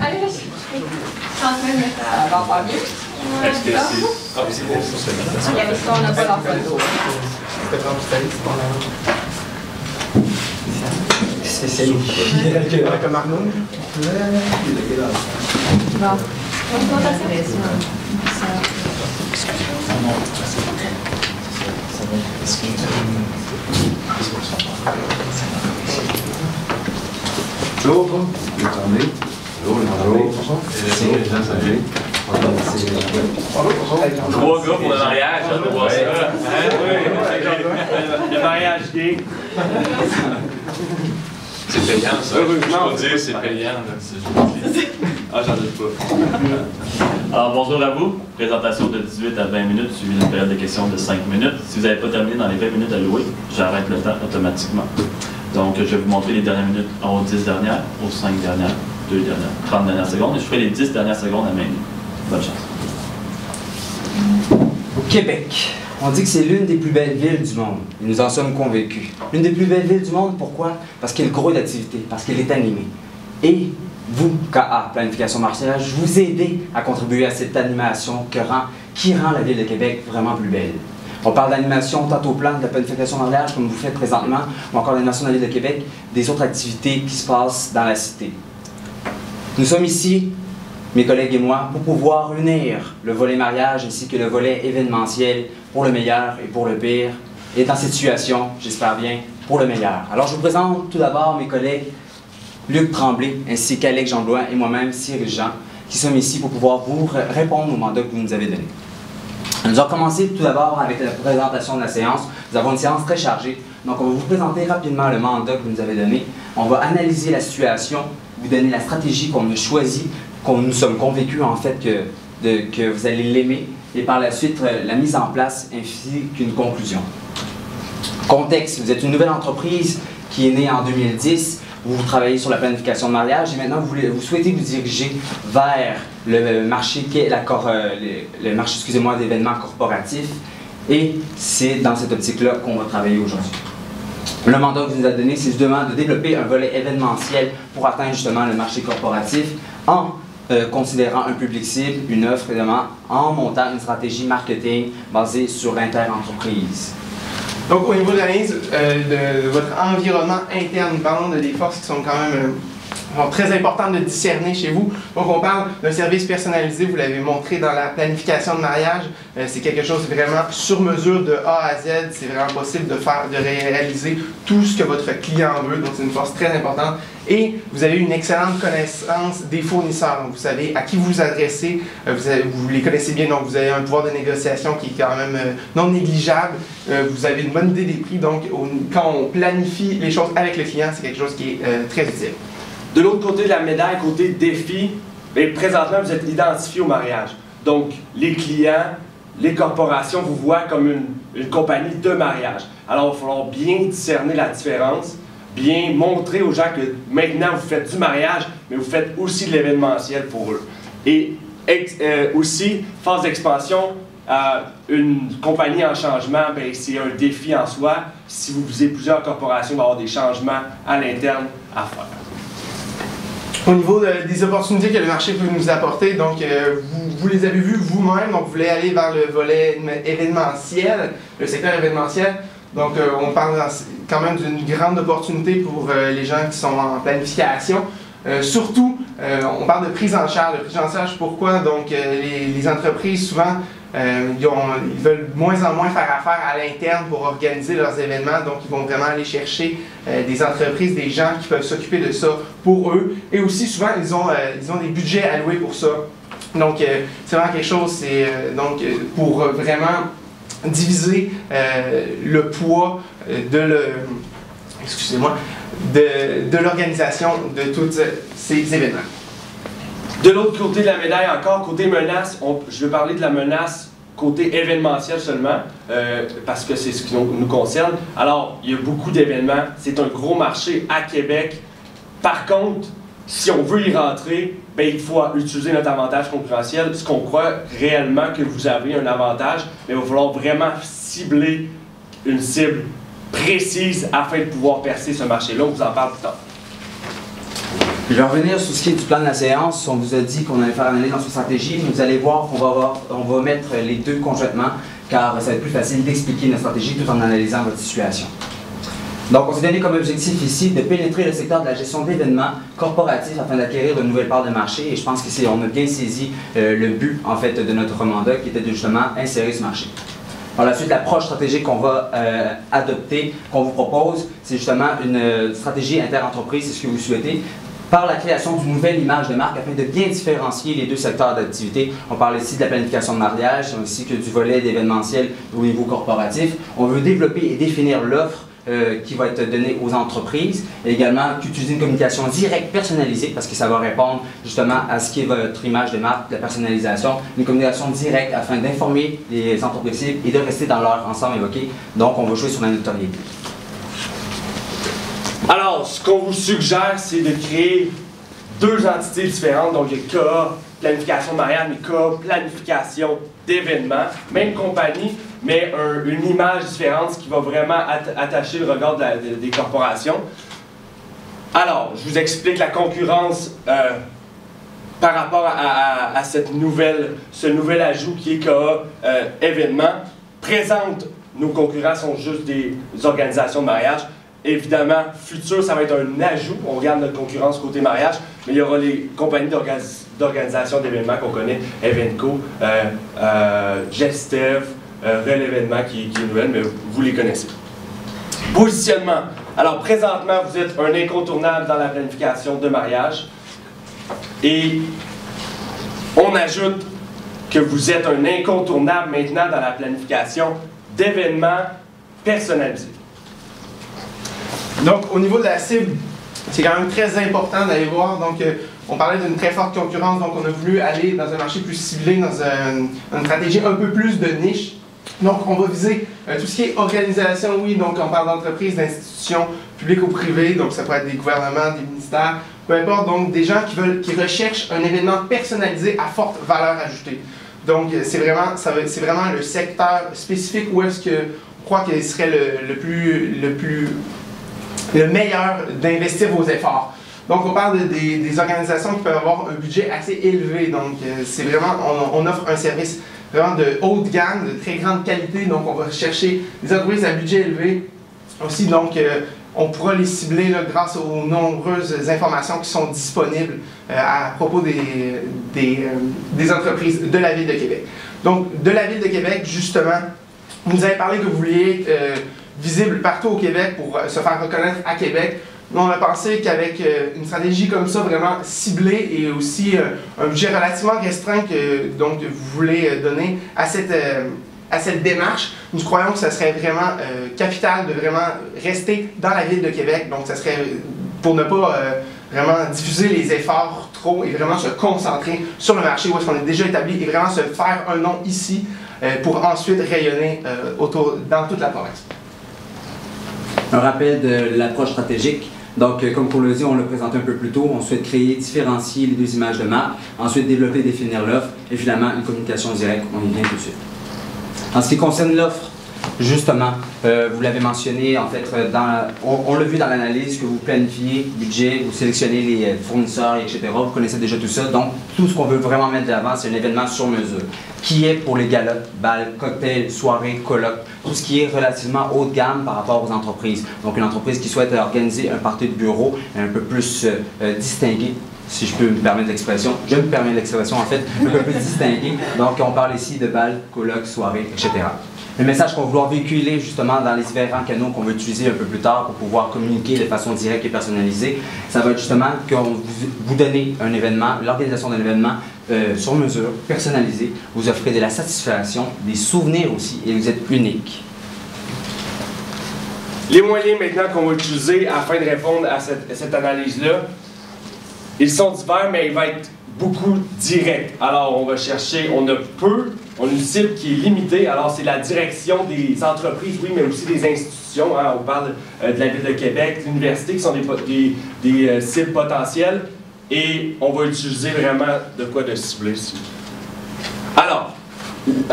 Allez, je suis en train de mettre ça va pas mieux. Est-ce que c'est... Ah, c'est bon, ça. Il y a ça, on n'a pas leur photo. C'est comme Arnaud. Bon. On va passer. Bonjour, attendez. Bonjour. Trois gars pour le mariage, on va voir ça. Le mariage gay. C'est payant, ça. Je peux dire, c'est payant. Ah, j'en doute pas. Alors, bonjour à vous. Présentation de 18 à 20 minutes, suivie d'une période de questions de 5 minutes. Si vous n'avez pas terminé dans les 20 minutes allouées, j'arrête le temps automatiquement. Donc, je vais vous montrer les dernières minutes aux 10 dernières, aux 5 dernières, 2 dernières, 30 dernières secondes, et je ferai les 10 dernières secondes à main nue. Bonne chance. Québec. On dit que c'est l'une des plus belles villes du monde. Et nous en sommes convaincus. L'une des plus belles villes du monde, pourquoi? Parce qu'il y a le gros d'activité, parce qu'elle est animée. Et vous, KA, Planification Mariage, vous aidez à contribuer à cette animation qui rend la ville de Québec vraiment plus belle. On parle d'animation tant au plan de la planification mariage, comme vous faites présentement, ou encore l'animation de la ville de Québec, des autres activités qui se passent dans la cité. Nous sommes ici, mes collègues et moi, pour pouvoir unir le volet mariage ainsi que le volet événementiel pour le meilleur et pour le pire. Et dans cette situation, j'espère bien, pour le meilleur. Alors, je vous présente tout d'abord mes collègues Luc Tremblay ainsi qu'Alex Jean-Blois et moi-même, Cyril Jean, qui sommes ici pour pouvoir vous répondre au mandat que vous nous avez donné. Nous allons commencer tout d'abord avec la présentation de la séance. Nous avons une séance très chargée, donc on va vous présenter rapidement le mandat que vous nous avez donné. On va analyser la situation, vous donner la stratégie qu'on a choisie, qu'on nous sommes convaincus en fait que vous allez l'aimer, et par la suite la mise en place ainsi qu'une conclusion. Contexte, vous êtes une nouvelle entreprise qui est née en 2010. Vous travaillez sur la planification de mariage et maintenant vous souhaitez vous diriger vers le marché d'événements corporatifs, et c'est dans cette optique-là qu'on va travailler aujourd'hui. Le mandat que vous nous avez donné, c'est justement de développer un volet événementiel pour atteindre justement le marché corporatif en considérant un public cible, une offre évidemment, en montant une stratégie marketing basée sur l'inter-entreprise. Donc, au niveau de l'analyse de votre environnement interne, parlons de des forces qui sont quand même très importantes de discerner chez vous. Donc, on parle d'un service personnalisé, vous l'avez montré dans la planification de mariage. C'est quelque chose vraiment sur mesure de A à Z. C'est vraiment possible de réaliser tout ce que votre client veut. Donc, c'est une force très importante. Et vous avez une excellente connaissance des fournisseurs. Donc, vous savez à qui vous adressez, vous les connaissez bien, donc vous avez un pouvoir de négociation qui est quand même non négligeable. Vous avez une bonne idée des prix, donc quand on planifie les choses avec le client, c'est quelque chose qui est très utile. De l'autre côté de la médaille, côté défi, bien, présentement, vous êtes identifié au mariage. Donc, les clients, les corporations vous voient comme une compagnie de mariage. Alors, il va falloir bien discerner la différence, bien montrer aux gens que maintenant, vous faites du mariage, mais vous faites aussi de l'événementiel pour eux. Et aussi, phase d'expansion, une compagnie en changement, c'est un défi en soi. Si vous visez plusieurs corporations, il va y avoir des changements à l'interne à faire. Au niveau des opportunités que le marché peut nous apporter, donc vous les avez vues vous-même, donc vous voulez aller vers le volet événementiel, le secteur événementiel. Donc on parle quand même d'une grande opportunité pour les gens qui sont en planification. Surtout, on parle de prise en charge. De prise en charge, pourquoi? Donc les entreprises, souvent, ils veulent de moins en moins faire affaire à l'interne pour organiser leurs événements, donc ils vont vraiment aller chercher des entreprises, des gens qui peuvent s'occuper de ça pour eux. Et aussi, souvent, ils ont des budgets alloués pour ça. Donc, c'est vraiment quelque chose, pour vraiment diviser le poids de l'organisation de tous ces événements. De l'autre côté de la médaille encore, côté menace, je vais parler de la menace côté événementiel seulement, parce que c'est ce qui nous concerne. Alors, il y a beaucoup d'événements, c'est un gros marché à Québec. Par contre, si on veut y rentrer, bien, il faut utiliser notre avantage concurrentiel, ce qu'on croit réellement que vous avez un avantage, mais il va falloir vraiment cibler une cible précise afin de pouvoir percer ce marché-là. On vous en parle plus tard. Je vais revenir sur ce qui est du plan de la séance. On vous a dit qu'on allait faire l'analyse dans une stratégie, mais vous allez voir qu'on va mettre les deux conjointement, car ça va être plus facile d'expliquer notre stratégie tout en analysant votre situation. Donc, on s'est donné comme objectif ici de pénétrer le secteur de la gestion d'événements corporatifs afin d'acquérir de nouvelles parts de marché. Et je pense qu'on a bien saisi le but, en fait, de notre mandat, qui était de justement insérer ce marché. Par la suite, l'approche stratégique qu'on va adopter, qu'on vous propose, c'est justement une stratégie inter-entreprise, c'est ce que vous souhaitez, par la création d'une nouvelle image de marque afin de bien différencier les deux secteurs d'activité. On parle ici de la planification de mariage, ainsi que du volet d'événementiel au niveau corporatif. On veut développer et définir l'offre qui va être donnée aux entreprises, et également utiliser une communication directe personnalisée, parce que ça va répondre justement à ce qui est votre image de marque, la personnalisation, une communication directe afin d'informer les entreprises et de rester dans leur ensemble évoqué. Donc, on va jouer sur la notoriété. Alors, ce qu'on vous suggère, c'est de créer deux entités différentes. Donc, il y a KA, planification de mariage, mais KA, planification d'événements. Même compagnie, mais une image différente, ce qui va vraiment attacher le regard des corporations. Alors, je vous explique la concurrence par rapport à ce nouvel ajout qui est KA événements. Présente, nos concurrents sont juste des organisations de mariage. Évidemment, futur, ça va être un ajout. On regarde notre concurrence côté mariage, mais il y aura les compagnies d'organisation d'événements qu'on connaît, Evenco, Gestev, Rel Événement qui est nouvelle, mais vous les connaissez. Positionnement. Alors, présentement, vous êtes un incontournable dans la planification de mariage. Et on ajoute que vous êtes un incontournable maintenant dans la planification d'événements personnalisés. Donc, au niveau de la cible, c'est quand même très important d'aller voir. Donc, on parlait d'une très forte concurrence, donc on a voulu aller dans un marché plus ciblé, dans une stratégie un peu plus de niche. Donc, on va viser tout ce qui est organisation, oui, donc on parle d'entreprises, d'institutions publiques ou privées, donc ça peut être des gouvernements, des ministères, peu importe, donc des gens qui recherchent un événement personnalisé à forte valeur ajoutée. Donc, c'est vraiment le secteur spécifique où est-ce qu'on croit qu'il serait le meilleur d'investir vos efforts. Donc, on parle des organisations qui peuvent avoir un budget assez élevé. Donc, c'est vraiment, on offre un service vraiment de haute gamme, de très grande qualité. Donc, on va chercher des entreprises à budget élevé aussi. Donc, on pourra les cibler là, grâce aux nombreuses informations qui sont disponibles à propos des entreprises de la Ville de Québec. Donc, de la Ville de Québec, justement, vous nous avez parlé que vous vouliez visible partout au Québec pour se faire reconnaître à Québec. Nous, on a pensé qu'avec une stratégie comme ça, vraiment ciblée et aussi un budget relativement restreint que donc, vous voulez donner à cette démarche, nous croyons que ce serait vraiment capital de vraiment rester dans la Ville de Québec. Donc, ça serait pour ne pas vraiment diffuser les efforts trop et vraiment se concentrer sur le marché où est-ce qu'on est déjà établi et vraiment se faire un nom ici pour ensuite rayonner dans toute la province. Un rappel de l'approche stratégique. Donc, comme on l'a dit, on l'a présenté un peu plus tôt, on souhaite créer, différencier les deux images de marque, ensuite développer et définir l'offre, et finalement une communication directe, on y vient tout de suite. En ce qui concerne l'offre, justement, vous l'avez mentionné, en fait, on l'a vu dans l'analyse que vous planifiez le budget, vous sélectionnez les fournisseurs, etc. Vous connaissez déjà tout ça. Donc, tout ce qu'on veut vraiment mettre de l'avant, c'est un événement sur mesure, qui est pour les galas, bals, cocktails, soirées, colloques, tout ce qui est relativement haut de gamme par rapport aux entreprises. Donc, une entreprise qui souhaite organiser un party de bureau un peu plus distingué, si je peux me permettre l'expression, je me permets l'expression en fait, un peu plus distingué. Donc, on parle ici de bals, colloques, soirées, etc. Le message qu'on va vouloir véhiculer justement dans les différents canaux qu'on va utiliser un peu plus tard pour pouvoir communiquer de façon directe et personnalisée, ça va être justement qu'on vous donnez un événement, l'organisation d'un événement sur mesure, personnalisé, vous offrez de la satisfaction, des souvenirs aussi et vous êtes unique. Les moyens maintenant qu'on va utiliser afin de répondre à cette analyse-là, ils sont divers, mais ils vont être beaucoup directs. Alors, on va chercher, on a une cible qui est limitée. Alors, c'est la direction des entreprises, oui, mais aussi des institutions. Hein. On parle de la Ville de Québec, de l'université, qui sont des cibles potentielles. Et on va utiliser vraiment de quoi de cibler ici. Alors, oui.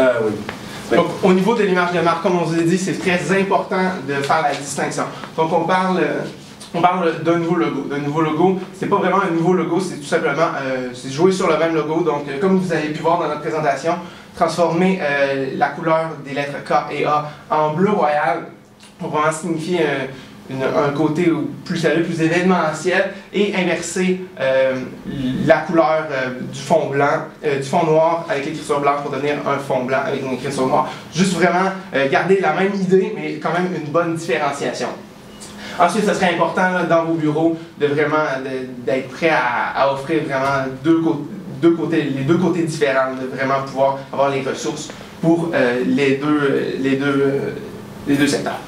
Donc, au niveau de l'image de marque, comme on vous a dit, c'est très important de faire la distinction. Donc, on parle on parle d'un nouveau logo. D'un nouveau logo, c'est pas vraiment un nouveau logo, c'est tout simplement c'est jouer sur le même logo. Donc, comme vous avez pu voir dans notre présentation, transformer la couleur des lettres K et A en bleu royal pour vraiment signifier un côté plus sérieux, plus événementiel, et inverser la couleur du fond blanc, du fond noir avec l'écriture blanche pour devenir un fond blanc avec une écriture noire. Juste vraiment garder la même idée, mais quand même une bonne différenciation. Ensuite, ce serait important là, dans vos bureaux de vraiment d'être prêt à offrir vraiment les deux côtés différents, de vraiment pouvoir avoir les ressources pour les deux secteurs.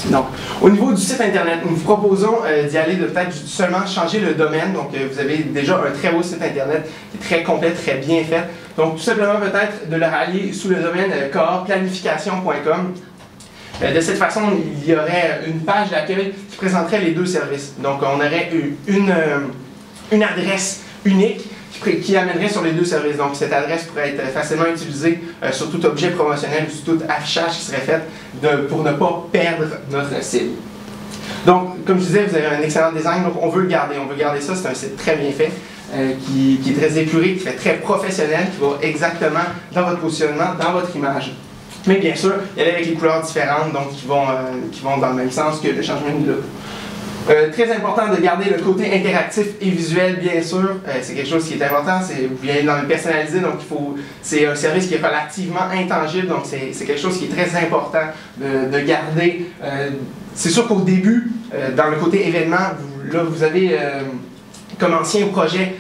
Donc, au niveau du site internet, nous vous proposons d'y aller de peut-être seulement changer le domaine. Donc, vous avez déjà un très beau site internet qui est très complet, très bien fait. Donc, tout simplement peut-être de le rallier sous le domaine coaplanification.com. De cette façon, il y aurait une page d'accueil qui présenterait les deux services. Donc, on aurait une adresse unique qui amènerait sur les deux services. Donc, cette adresse pourrait être facilement utilisée sur tout objet promotionnel ou sur tout affichage qui serait fait pour ne pas perdre notre cible. Donc, comme je disais, vous avez un excellent design, donc on veut le garder. On veut garder ça, c'est un site très bien fait, qui est très épuré, qui est très professionnel, qui va exactement dans votre positionnement, dans votre image. Mais bien sûr, il y a avec les couleurs différentes, donc qui vont dans le même sens que le changement de look. Très important de garder le côté interactif et visuel, bien sûr. C'est quelque chose qui est important. Vous allez dans le personnalisé, donc c'est un service qui est relativement intangible, donc c'est quelque chose qui est très important de garder. C'est sûr qu'au début, dans le côté événement, vous avez comme ancien projet,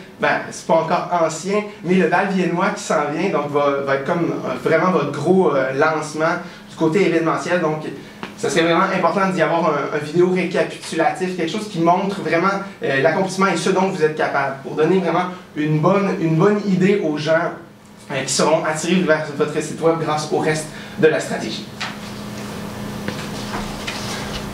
c'est pas encore ancien, mais le bal viennois qui s'en vient, donc va être comme vraiment votre gros lancement du côté événementiel. Donc, ça serait vraiment important d'y avoir un vidéo récapitulatif, quelque chose qui montre vraiment l'accomplissement et ce dont vous êtes capable, pour donner vraiment une bonne idée aux gens qui seront attirés vers votre site web grâce au reste de la stratégie.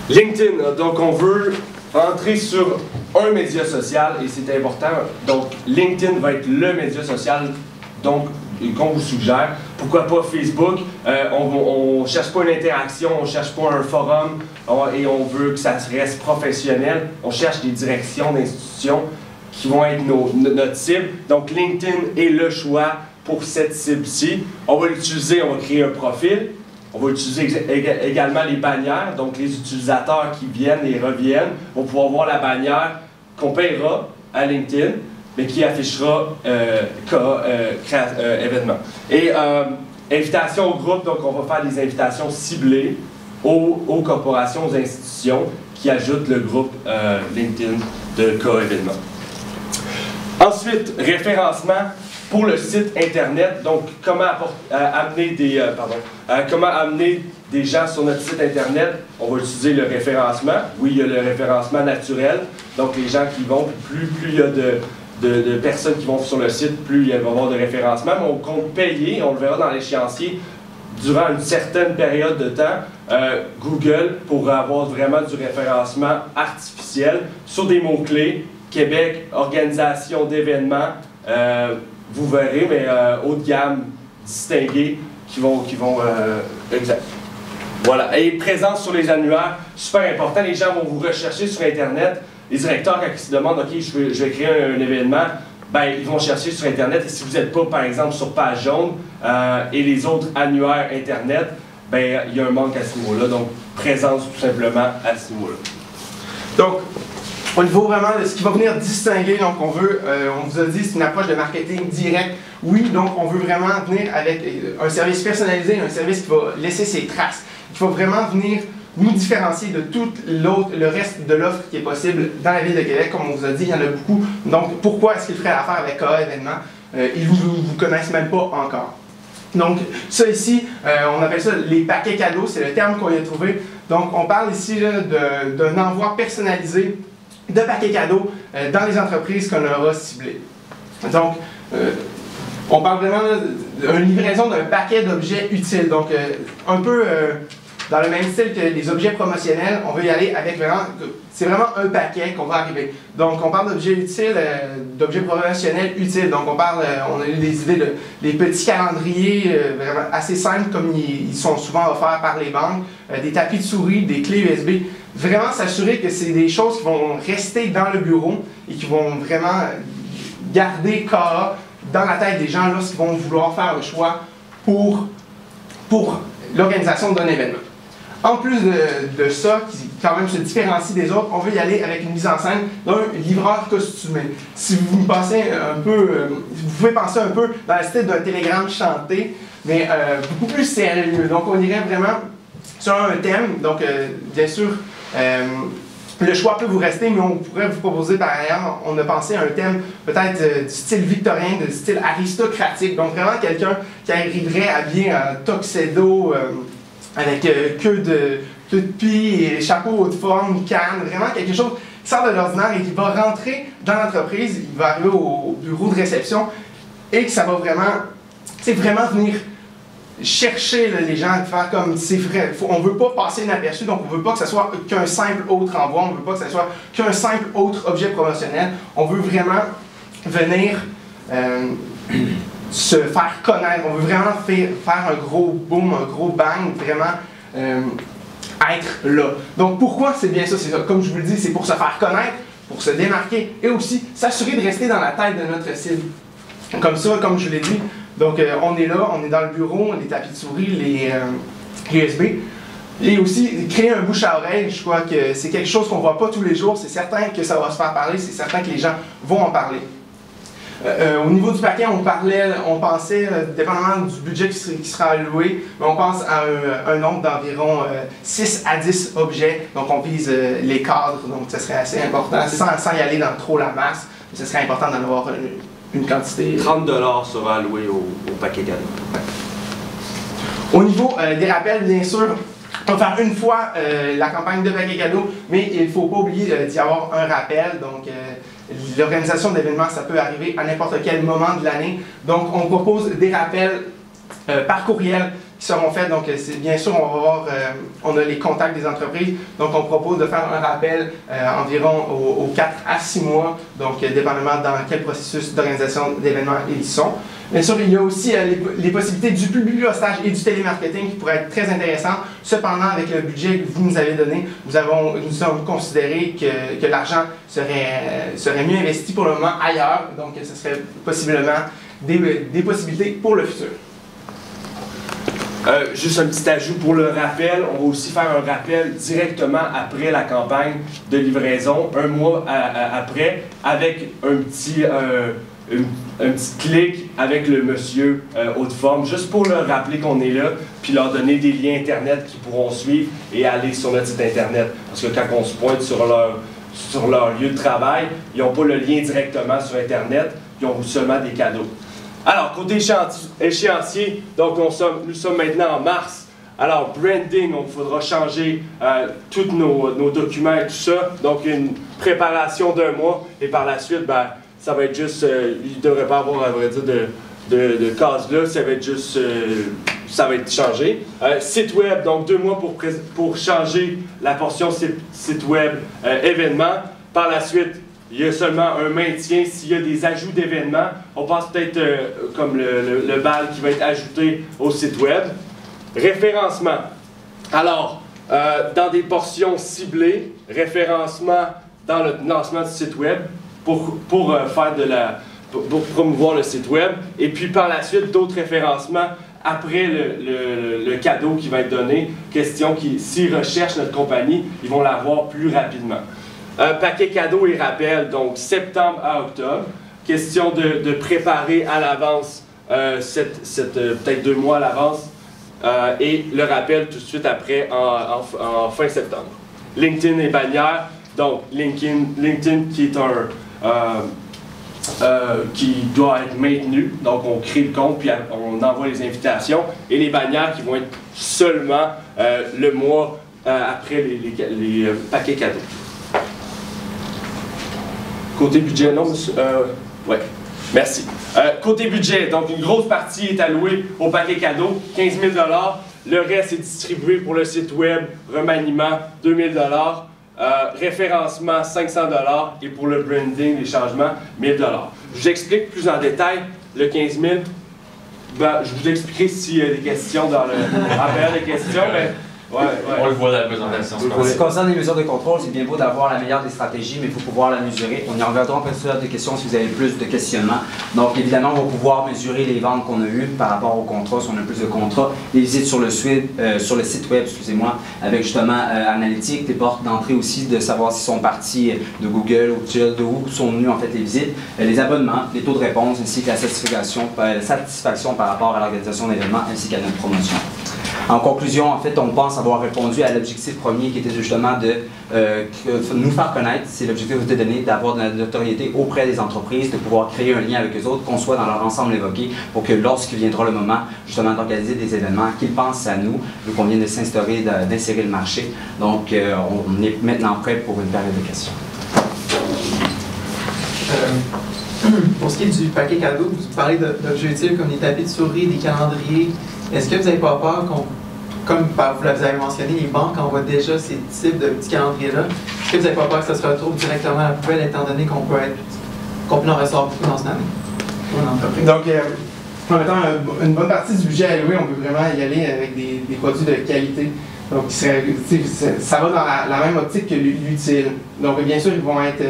LinkedIn, donc on veut entrer sur un média social et c'est important. Donc LinkedIn va être le média social donc qu'on vous suggère. Pourquoi pas Facebook? On ne cherche pas une interaction, on ne cherche pas un forum et on veut que ça reste professionnel. On cherche des directions d'institutions qui vont être notre cible. Donc LinkedIn est le choix pour cette cible-ci. On va l'utiliser, on va créer un profil. On va utiliser également les bannières, donc les utilisateurs qui viennent et reviennent vont pouvoir voir la bannière qu'on paiera à LinkedIn, mais qui affichera événement. Et invitation au groupe, donc on va faire des invitations ciblées aux corporations, aux institutions qui ajoutent le groupe LinkedIn de KA événement. Ensuite, référencement. Pour le site internet, donc comment amener des gens sur notre site internet, on va utiliser le référencement. Oui, il y a le référencement naturel, donc les gens qui vont, plus il y a de personnes qui vont sur le site, plus il va y avoir de référencement. Mais on compte payer, on le verra dans l'échéancier, durant une certaine période de temps, Google pourra avoir vraiment du référencement artificiel sur des mots-clés, Québec, organisation d'événements, vous verrez, mais haut de gamme, distingués, qui vont exact. Voilà. Et présence sur les annuaires, super important. Les gens vont vous rechercher sur Internet. Les directeurs, quand ils se demandent, OK, je vais créer un événement, ils vont chercher sur Internet. Et si vous n'êtes pas, par exemple, sur Page Jaune et les autres annuaires Internet, il y a un manque à ce niveau-là. Donc, présence tout simplement à ce niveau-là. Donc, au niveau vraiment de ce qui va venir distinguer, donc on vous a dit c'est une approche de marketing direct. Oui, donc on veut vraiment venir avec un service personnalisé, un service qui va laisser ses traces, qui va vraiment venir nous différencier de tout le reste de l'offre qui est possible dans la ville de Québec. Comme on vous a dit, il y en a beaucoup. Donc pourquoi est-ce qu'ils feraient affaire avec KA événement? Ils ne vous connaissent même pas encore. Donc ça ici, on appelle ça les paquets cadeaux, c'est le terme qu'on y a trouvé. Donc on parle ici d'un envoi personnalisé de paquets cadeaux dans les entreprises qu'on aura ciblées. Donc, on parle vraiment d'une livraison d'un paquet d'objets utiles. Donc, un peu dans le même style que les objets promotionnels, on veut y aller avec vraiment, c'est vraiment un paquet qu'on va arriver. Donc on parle d'objets utiles, d'objets promotionnels utiles. Donc on a eu des idées des petits calendriers vraiment assez simples comme ils sont souvent offerts par les banques, des tapis de souris, des clés USB. Vraiment s'assurer que c'est des choses qui vont rester dans le bureau et qui vont vraiment garder KA dans la tête des gens lorsqu'ils vont vouloir faire le choix pour l'organisation d'un événement. En plus de ça, qui quand même se différencie des autres, on veut y aller avec une mise en scène d'un livreur costumé. Si vous me passez un peu, vous pouvez penser un peu dans le style d'un télégramme chanté, mais beaucoup plus sérieux. Donc on irait vraiment sur un thème, donc bien sûr, le choix peut vous rester, mais on pourrait vous proposer par ailleurs, on a pensé à un thème peut-être du style victorien, du style aristocratique, donc vraiment quelqu'un qui arriverait habillé en tuxedo, avec queue de pie et chapeau haute forme, canne, vraiment quelque chose qui sort de l'ordinaire et qui va rentrer dans l'entreprise, il va arriver au bureau de réception et que ça va vraiment venir chercher là, les gens, faire comme c'est vrai. On ne veut pas passer inaperçu, donc on ne veut pas que ce soit qu'un simple autre envoi, on ne veut pas que ce soit qu'un simple autre objet promotionnel. On veut vraiment venir se faire connaître, on veut vraiment faire un gros boom, un gros bang, vraiment être là. Donc pourquoi c'est bien ça? Comme je vous le dis, c'est pour se faire connaître, pour se démarquer et aussi s'assurer de rester dans la tête de notre cible. Comme ça, comme je vous l'ai dit, donc on est là, on est dans le bureau, les tapis de souris, les USB. Et aussi, créer un bouche à oreille, je crois que c'est quelque chose qu'on ne voit pas tous les jours, c'est certain que ça va se faire parler, c'est certain que les gens vont en parler. Au niveau du paquet, on pensait, dépendamment du budget qui sera alloué, mais on pense à un nombre d'environ 6 à 10 objets, donc on vise les cadres, donc ça serait assez important, sans y aller dans trop la masse, ce serait important d'en avoir une quantité. 30 $ sera alloué au paquet cadeau. Ouais. Au niveau des rappels, bien sûr, on va faire une fois la campagne de paquet cadeau, mais il ne faut pas oublier d'y avoir un rappel. Donc, l'organisation d'événements, ça peut arriver à n'importe quel moment de l'année. Donc, on propose des rappels par courriel qui seront faits. Donc, bien sûr, on va voir, on a les contacts des entreprises. Donc, on propose de faire un rappel environ aux 4 à 6 mois. Donc, dépendamment dans quel processus d'organisation d'événements ils sont. Bien sûr, il y a aussi les possibilités du publipostage et du télémarketing qui pourraient être très intéressantes. Cependant, avec le budget que vous nous avez donné, nous avons considéré que l'argent serait mieux investi pour le moment ailleurs. Donc, ce serait possiblement des possibilités pour le futur. Juste un petit ajout pour le rappel, on va aussi faire un rappel directement après la campagne de livraison, un mois après, avec un petit clic avec le monsieur haute forme, juste pour leur rappeler qu'on est là, puis leur donner des liens internet qu'ils pourront suivre et aller sur notre site internet. Parce que quand on se pointe sur leur lieu de travail, ils n'ont pas le lien directement sur internet, ils ont seulement des cadeaux. Alors, côté échéancier, donc nous sommes maintenant en mars. Alors, branding, il faudra changer tous nos documents et tout ça. Donc, une préparation d'1 mois. Et par la suite, ben, ça va être juste, il ne devrait pas avoir, à vrai dire, de cases là. Ça va être juste, ça va être changé. Site web, donc 2 mois pour changer la portion site web événement. Par la suite, il y a seulement un maintien s'il y a des ajouts d'événements. On pense peut-être comme le bal qui va être ajouté au site web. Référencement. Alors, dans des portions ciblées, référencement dans le lancement du site web pour promouvoir le site web. Et puis par la suite, d'autres référencements après le cadeau qui va être donné. Question s'ils recherchent notre compagnie, ils vont l'avoir plus rapidement. Paquet cadeau et rappel, donc septembre à octobre. Question de préparer à l'avance, peut-être 2 mois à l'avance, et le rappel tout de suite après en fin septembre. LinkedIn et bannières, donc LinkedIn qui est qui doit être maintenu, donc on crée le compte puis on envoie les invitations, et les bannières qui vont être seulement le mois après les paquets cadeaux. Côté budget, non, monsieur? Ouais, merci. Côté budget, donc une grosse partie est allouée au paquet cadeau, 15 000 $. Le reste est distribué pour le site web, remaniement, 2000 $, référencement, 500 $, et pour le branding, les changements, 1000 $. Je vous explique plus en détail le 15 000. Ben, je vous expliquerai s'il y a des questions dans en période de questions, mais On le voit dans la présentation. En ce qui concerne les mesures de contrôle, c'est bien beau d'avoir la meilleure des stratégies, mais il faut pouvoir la mesurer. On y reviendra en période de questions si vous avez plus de questionnements. Donc, évidemment, on va pouvoir mesurer les ventes qu'on a eues par rapport aux contrats, si on a plus de contrats, les visites sur le site web, excusez-moi, avec justement Analytics, les portes d'entrée aussi, de savoir s'ils sont partis de Google ou de où sont venus en fait les visites, les abonnements, les taux de réponse, ainsi que la satisfaction par rapport à l'organisation d'événements, ainsi qu'à notre promotion. En conclusion, en fait, on pense avoir répondu à l'objectif premier qui était justement de nous faire connaître. C'est l'objectif qui était donné d'avoir de la notoriété auprès des entreprises, de pouvoir créer un lien avec eux autres, qu'on soit dans leur ensemble évoqué, pour que lorsqu'il viendra le moment justement d'organiser des événements, qu'ils pensent à nous, vu qu'on vient de s'instaurer, d'insérer le marché. Donc, on est maintenant prêt pour une période de questions. Pour ce qui est du paquet cadeau, vous parlez d'objets utiles comme des tapis de souris, des calendriers. Est-ce que vous n'avez pas peur comme vous l'avez mentionné, les banques envoient déjà ces types de petits calendriers-là? Est-ce que vous n'avez pas peur que ça se retrouve directement à la poubelle, étant donné qu'on peut en recevoir beaucoup dans cette année pour une entreprise? Donc, en mettant une bonne partie du budget alloué, on peut vraiment y aller avec des produits de qualité. Donc, ça va dans la même optique que l'utile. Donc, bien sûr, ils vont être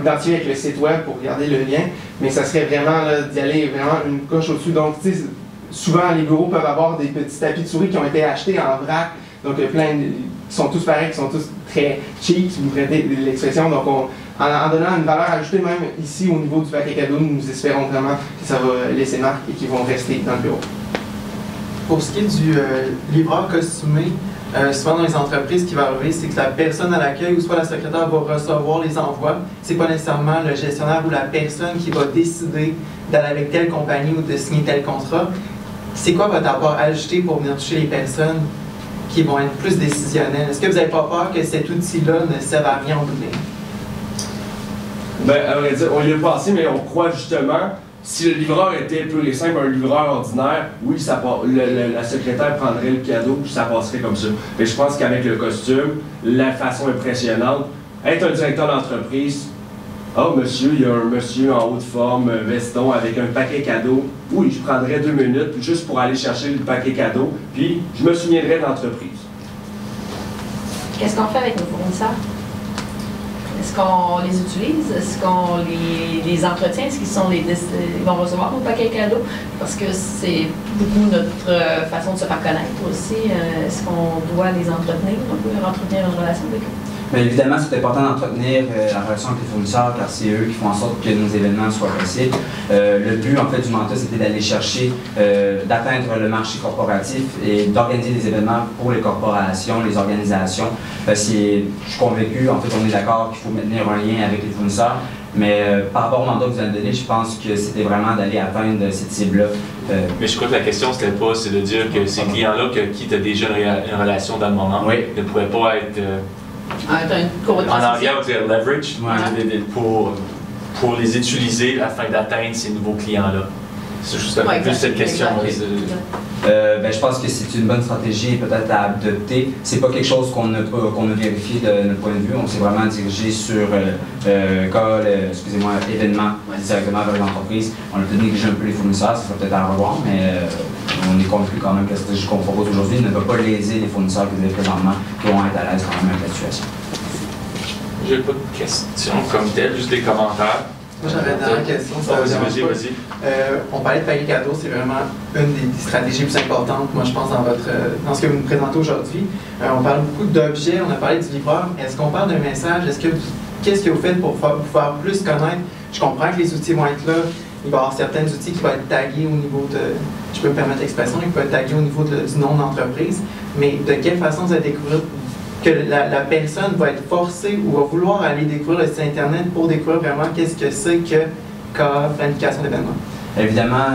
identifiés avec le site web pour regarder le lien, mais ça serait vraiment d'y aller vraiment une coche au-dessus. Donc, tu sais, souvent, les bureaux peuvent avoir des petits tapis de souris qui ont été achetés en vrac, donc qui sont tous pareils, qui sont tous très cheap, si vous prêtez l'expression. Donc, en donnant une valeur ajoutée, même ici, au niveau du paquet cadeau, nous espérons vraiment que ça va laisser marque et qu'ils vont rester dans le bureau. Pour ce qui est du livreur costumé, souvent dans les entreprises, ce qui va arriver, c'est que la personne à l'accueil ou soit la secrétaire va recevoir les envois. C'est pas nécessairement le gestionnaire ou la personne qui va décider d'aller avec telle compagnie ou de signer tel contrat. C'est quoi votre apport ajouté pour venir toucher les personnes qui vont être plus décisionnelles? Est-ce que vous n'avez pas peur que cet outil-là ne serve à rien en bout de ligne? Ben, à vrai dire, on y a pensé, mais on croit justement, si le livreur était pur et simple, un livreur ordinaire, oui, la secrétaire prendrait le cadeau, puis ça passerait comme ça. Mais je pense qu'avec le costume, la façon impressionnante, être un directeur d'entreprise, oh monsieur, il y a un monsieur en haute forme, veston, avec un paquet cadeau. Oui, je prendrais 2 minutes juste pour aller chercher le paquet cadeau, puis je me souviendrai de l'entreprise. Qu'est-ce qu'on fait avec nos fournisseurs? Est-ce qu'on les utilise? Est-ce qu'on les entretient? Est-ce qu'ils vont recevoir nos paquets cadeaux? Parce que c'est beaucoup notre façon de se faire connaître aussi. Est-ce qu'on doit les entretenir? On peut entretenir une relation avec eux? Bien évidemment, c'est important d'entretenir la relation avec les fournisseurs car c'est eux qui font en sorte que nos événements soient possibles. Le but en fait du mandat, c'était d'aller chercher, d'atteindre le marché corporatif et d'organiser des événements pour les corporations, les organisations. Je suis convaincu, en fait, on est d'accord qu'il faut maintenir un lien avec les fournisseurs, mais par rapport au mandat que vous avez donné, je pense que c'était vraiment d'aller atteindre cette cible-là. Mais je crois que la question, c'est de dire que ces clients-là qui tu as déjà une relation dans le moment ne pourraient pas être... en anglais, on dirait leverage, pour les utiliser afin d'atteindre ces nouveaux clients-là. C'est justement plus cette question. Ben, je pense que c'est une bonne stratégie peut-être à adopter. C'est pas quelque chose qu'on a vérifié de notre point de vue. On s'est vraiment dirigé sur événements directement vers l'entreprise. On a peut-être négligé un peu les fournisseurs, ça serait peut-être à revoir, mais on est convaincu quand même que la stratégie qu'on propose aujourd'hui ne va pas léser les fournisseurs que vous avez présentement, qui vont être à l'aise quand même avec la situation. J'ai pas de questions comme telles, juste des commentaires. Moi, j'avais une dernière question. Vas-y. On parlait de paquet cadeau, c'est vraiment une des stratégies les plus importantes, moi, je pense, dans ce que vous nous présentez aujourd'hui. On parle beaucoup d'objets, on a parlé du livreur. Est-ce qu'on parle d'un message? Qu'est-ce que vous faites pour vous faire plus connaître? Je comprends que les outils vont être là. Il va y avoir certains outils qui vont être tagués au niveau de, je peux me permettre l'expression, qui peuvent être tagués au niveau du nom d'entreprise. Mais de quelle façon vous allez découvrir que la personne va être forcée ou va vouloir aller découvrir le site Internet pour découvrir vraiment qu'est-ce que c'est que planification d'événements? Évidemment,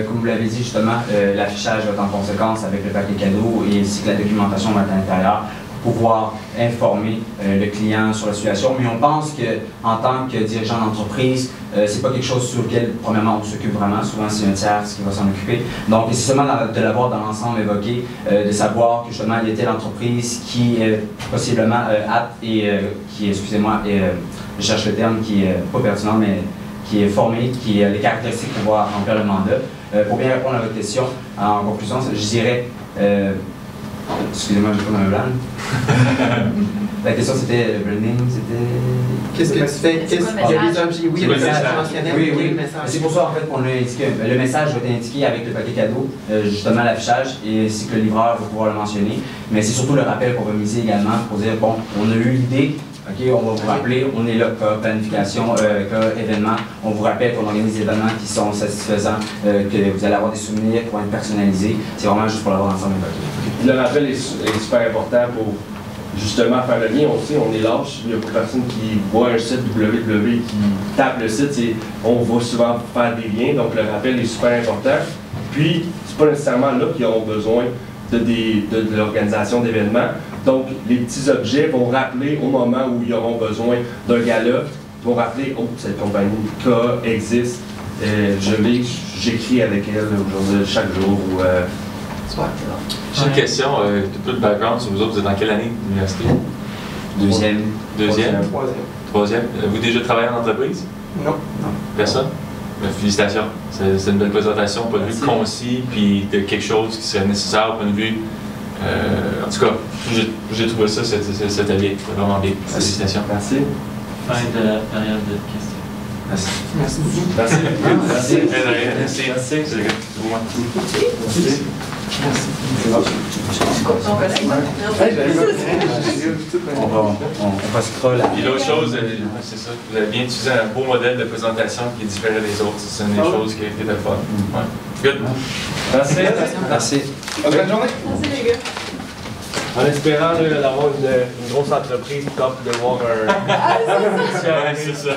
comme vous l'avez dit justement, l'affichage va être en conséquence avec le paquet cadeau et ainsi que la documentation va être à l'intérieur pour pouvoir informer le client sur la situation. Mais on pense qu'en tant que dirigeant d'entreprise, c'est pas quelque chose sur lequel, premièrement, on s'occupe vraiment. Souvent, c'est un tiers qui va s'en occuper. Donc, c'est seulement de l'avoir dans l'ensemble évoqué, de savoir que justement, il y a telle entreprise qui est possiblement apte et qui est, excusez-moi, je cherche le terme, qui est pas pertinent, mais qui est formé, qui a les caractéristiques pour pouvoir remplir le mandat. Pour bien répondre à votre question, en conclusion, je dirais, excusez-moi, je vais pas dans le blanc. La question c'était le branding, c'était. Qu'est-ce que tu fais? Il y a des objets, oui, le message mentionnel, oui. C'est pour ça en fait qu'on l'a indiqué. Le message va être indiqué avec le paquet cadeau, justement l'affichage, et ainsi que le livreur va pouvoir le mentionner. Mais c'est surtout le rappel qu'on va miser également pour dire bon, on a eu l'idée. OK, on va vous rappeler, on est là, cas planification, cas événement. On vous rappelle qu'on organise des événements qui sont satisfaisants, que vous allez avoir des souvenirs qui vont être personnalisés. C'est vraiment juste pour l'avoir ensemble. Le rappel est super important pour justement faire le lien. On sait, on est lâche. Il y a beaucoup de personnes qui voient un site www, qui tapent le site, on va souvent faire des liens. Donc le rappel est super important. Puis, c'est pas nécessairement là qu'ils auront besoin de l'organisation d'événements. Donc, les petits objets vont rappeler au moment où ils auront besoin d'un gala, ils vont rappeler, oh, cette compagnie K existe, j'écris avec elle chaque jour. J'ai une question, un peu de background sur vous autres, vous êtes dans quelle année d'université? Deuxième. Troisième. Vous déjà travaillé en entreprise? Non. Personne? Félicitations. C'est une belle présentation, au point de vue concis, puis de quelque chose qui serait nécessaire au point de vue. En tout cas, j'ai trouvé ça, cet allié, vraiment bien. Félicitations. Merci. Fin de la période de questions. Merci. Merci beaucoup. Merci. Merci. Merci. Merci. On passera là. Et l'autre chose, c'est ça, vous avez bien utilisé un beau modèle de présentation qui est différent des autres. C'est une des choses qui est de fun. Ouais. Good. Merci. Bonne journée. Merci les gars. En espérant d'avoir une grosse entreprise top, de voir un. Ouais, c'est ça.